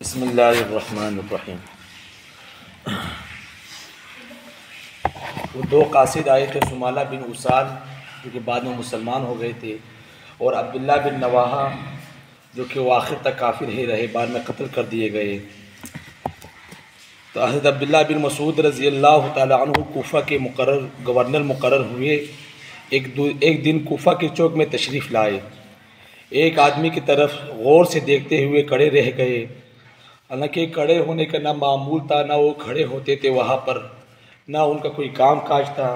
बिस्मिल्लाहिर्रहमानिर्रहीम। वो दो कासिद आए थे, सुमाला बिन उसाल जो कि बाद में मुसलमान हो गए थे, और अब्दुल्ला बिन नवाहा जो कि वो आखिर तक काफिर ही रहे, बाद में कत्ल कर दिए गए। तो हज़रत अब्दुल्ला बिन मसूद रज़ी अल्लाह तआला अन्हु कूफा के गवर्नर मुकर्रर हुए। एक दिन कूफा के चौक में तशरीफ़ लाए। एक आदमी की तरफ गौर से देखते हुए खड़े रह गए। हालांकि खड़े होने का ना मामूल था, ना वो खड़े होते थे वहाँ पर, ना उनका कोई काम काज था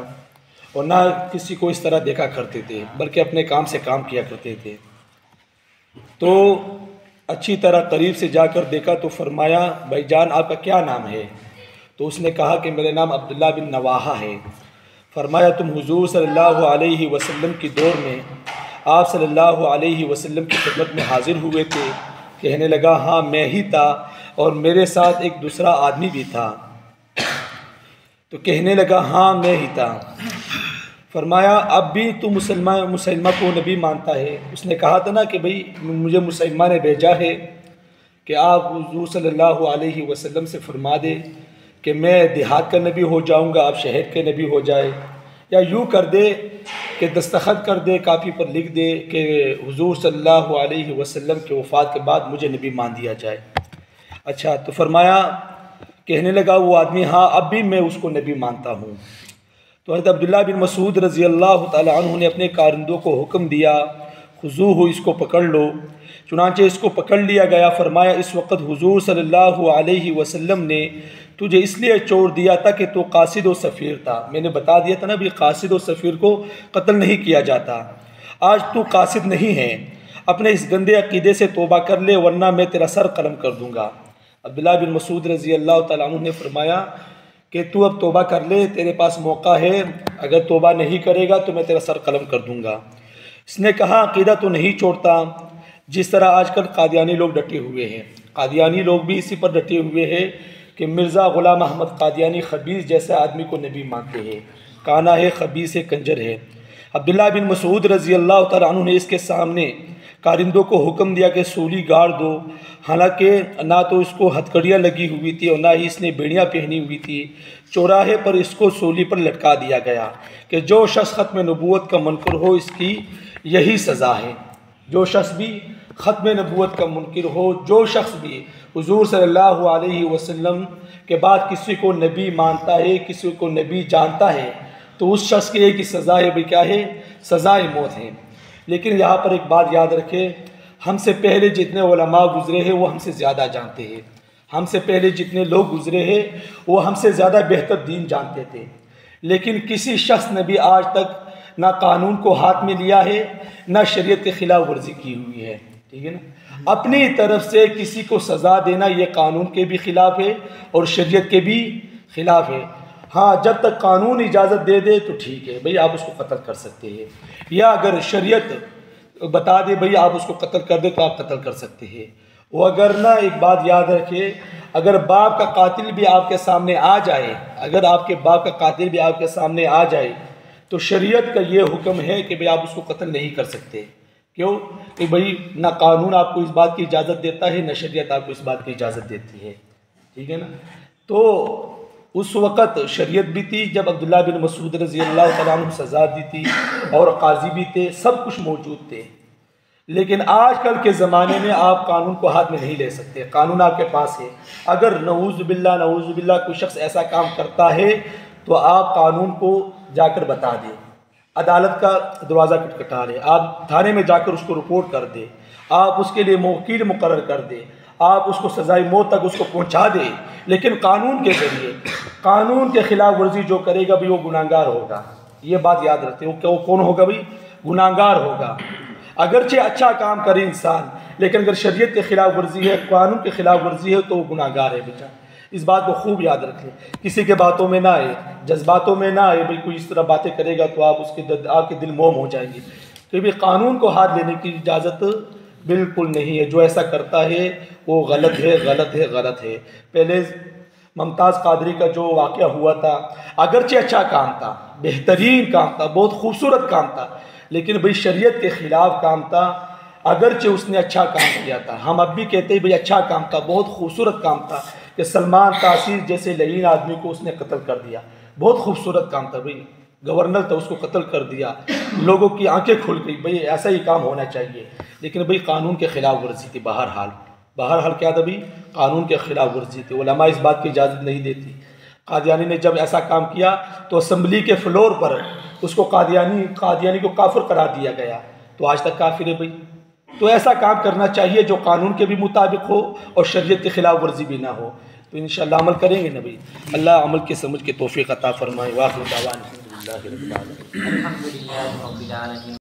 और ना किसी को इस तरह देखा करते थे, बल्कि अपने काम से काम किया करते थे। तो अच्छी तरह करीब से जाकर देखा तो फरमाया, भाईजान आपका क्या नाम है? तो उसने कहा कि मेरा नाम अब्दुल्ला बिन नवाहा है। फरमाया, तुम हुजूर सल्लल्लाहु अलैहि वसल्लम की दौर में आप सल्लल्लाहु अलैहि वसल्लम की खिदमत में हाजिर हुए थे? कहने लगा, हाँ मैं ही था और मेरे साथ एक दूसरा आदमी भी था। तो कहने लगा, हाँ मैं ही था। फरमाया, अब भी तू मुसलमान को नबी मानता है? उसने कहा था ना कि भाई मुझे मुसलमान ने भेजा है कि आप हुजूर सल्लल्लाहु अलैहि वसल्लम से फरमा दे कि मैं देहात का नबी हो जाऊंगा, आप शहर के नबी हो जाए, या यूँ कर दे कि दस्तखत कर दे, कापी पर लिख दे कि हुजूर सल्लल्लाहु अलैहि वसल्लम के वफ़ात के बाद मुझे नबी मान दिया जाए। अच्छा, तो फरमाया, कहने लगा वो आदमी, हाँ अब भी मैं उसको नबी मानता हूँ। तो हज़रत अब्दुल्ला बिन मसूद रज़ी अल्लाह तआला अन्हु ने अपने कारिंदों को हुक्म दिया, खुजूहु, इसको पकड़ लो। चुनांचे इसको पकड़ लिया गया। फरमाया, इस वक्त हुजूर सल्लल्लाहु अलैहि वसल्लम ने तुझे इसलिए छोड़ दिया था कि तू कासिद व सफ़ीर था। मैंने बता दिया था ना भी कासिद व सफ़ीर को कत्ल नहीं किया जाता। आज तू कासिद नहीं है, अपने इस गंदे अकीदे से तौबा कर ले, वरना मैं तेरा सर कलम कर दूँगा। अब्दुल्ला बिन मसूद रज़ी अल्लाह तआला अन्हु ने फरमाया कि तू अब तौबा कर ले, तेरे पास मौका है, अगर तौबा नहीं करेगा तो मैं तेरा सर कलम कर दूँगा। इसने कहा, अकीदा तो नहीं छोड़ता, जिस तरह आजकल कादियानी लोग डटे हुए हैं। कादियानी लोग भी इसी पर डटे हुए हैं कि मिर्ज़ा ग़ुलाम अहमद कादियानी खबीस जैसे आदमी को नबी मानते हैं, काना है, खबीस है, कंजर है। अब्दुल्ला बिन मसूद रज़ी अल्लाह तआला अन्हु ने इसके सामने कारिंदों को हुक्म दिया कि सूली गाड़ दो। हालांकि ना तो इसको हथकड़ियाँ लगी हुई थी और ना ही इसने बेड़ियाँ पहनी हुई थी। चौराहे पर इसको सूली पर लटका दिया गया कि जो शख्स ख़त्म नबूवत का मुनकर हो, इसकी यही सज़ा है। जो शख्स भी ख़त्म नबूवत का मुनकर हो, जो शख्स भी हुजूर सल्लल्लाहु अलैहि वसल्लम के बाद किसी को नबी मानता है, किसी को नबी जानता है, तो उस शख्स के एक ही सज़ा है, भाई क्या है? सज़ाए मौत है। लेकिन यहाँ पर एक बात याद रखें, हमसे पहले जितने उलमा गुज़रे हैं वो हमसे ज़्यादा जानते हैं। हमसे पहले जितने लोग गुज़रे हैं वो हमसे ज़्यादा बेहतर दीन जानते थे। लेकिन किसी शख्स ने भी आज तक ना कानून को हाथ में लिया है, ना शरीयत के खिलाफ वर्जी की हुई है। ठीक है ना? अपनी तरफ से किसी को सज़ा देना ये कानून के भी खिलाफ है और शरीयत के भी खिलाफ है। हाँ, जब तक कानून इजाज़त दे दे तो ठीक है, भाई आप उसको कत्ल कर सकते हैं, या अगर शरीयत बता दे भाई आप उसको कत्ल कर दे तो आप कत्ल कर सकते हैं। वो अगर ना, एक बात याद रखिए, अगर बाप का कातिल भी आपके सामने आ जाए, अगर आपके बाप का कातिल भी आपके सामने आ जाए तो शरीयत का ये हुक्म है कि भाई आप उसको कत्ल नहीं कर सकते। क्यों? कि भाई ना कानून आपको इस बात की इजाज़त देता है, ना शरीयत आपको इस बात की इजाज़त देती है। ठीक है ना? तो उस वक़्त शरीयत भी थी जब अब्दुल्ला बिन मसूद रज़ी अल्लाह तआला अन्हु सज़ा दी थी, और काजी भी थे, सब कुछ मौजूद थे। लेकिन आजकल के ज़माने में आप कानून को हाथ में नहीं ले सकते। कानून आपके पास है, अगर नऊज़ बिल्लाह कोई शख्स ऐसा काम करता है तो आप कानून को जाकर बता दें, अदालत का दरवाज़ा खटखटा लें, आप थाने में जाकर उसको रिपोर्ट कर दें, आप उसके लिए वकील मुकर्रर कर दें, आप उसको सज़ाए मौत तक उसको पहुंचा दें। लेकिन कानून के ज़रिए, कानून के खिलाफ वर्जी जो करेगा भी वो गुनाहगार होगा। ये बात याद रखते हो, क्या वो कौन होगा भाई? गुनाहगार होगा। अगरचे अच्छा काम करे इंसान, लेकिन अगर शरीयत के खिलाफ वर्जी है, कानून के खिलाफ वर्जी है तो वो गुनाहगार है बेटा। इस बात को खूब याद रख लें, किसी के बातों में ना आए, जज्बातों में ना आए। भाई कोई इस तरह बातें करेगा तो आप आपके दिल मोम हो जाएंगे। तो भी कानून को हाथ लेने की इजाज़त बिल्कुल नहीं है। जो ऐसा करता है वो गलत है, गलत है, गलत है। पहले मुमताज़ कादरी का जो वाक़या हुआ था, अगरचे अच्छा काम था, बेहतरीन काम था, बहुत खूबसूरत काम था, लेकिन भाई शरीयत के ख़िलाफ़ काम था। अगरचे उसने अच्छा काम किया था। हम अब भी कहते हैं भाई अच्छा काम था, बहुत खूबसूरत काम था कि सलमान तासीर जैसे लईन आदमी को उसने कत्ल कर दिया। बहुत खूबसूरत काम था भाई, गवर्नर था उसको कत्ल कर दिया, लोगों की आंखें खुल गई भाई ऐसा ही काम होना चाहिए। लेकिन भाई कानून के खिलाफ वर्जी थी, बहरहाल क्या था भाई, कानून के खिलाफ वर्जी थी। उलमा इस बात की इजाज़त नहीं देती। कादियानी ने जब ऐसा काम किया तो असम्बली के फ्लोर पर उसको कादियानी को काफिर करार दिया गया, तो आज तक काफिर है भाई। तो ऐसा काम करना चाहिए जो कानून के भी मुताबिक हो और शरीयत के खिलाफ वर्जी भी ना हो। तो इंशाअल्लाह अमल करेंगे ना भाई। अल्लाह अमल के समझ के तौफीक अता फरमाए। वाखिर दावाना अल्हम्दुलिल्लाहि रब्बिल आलमीन।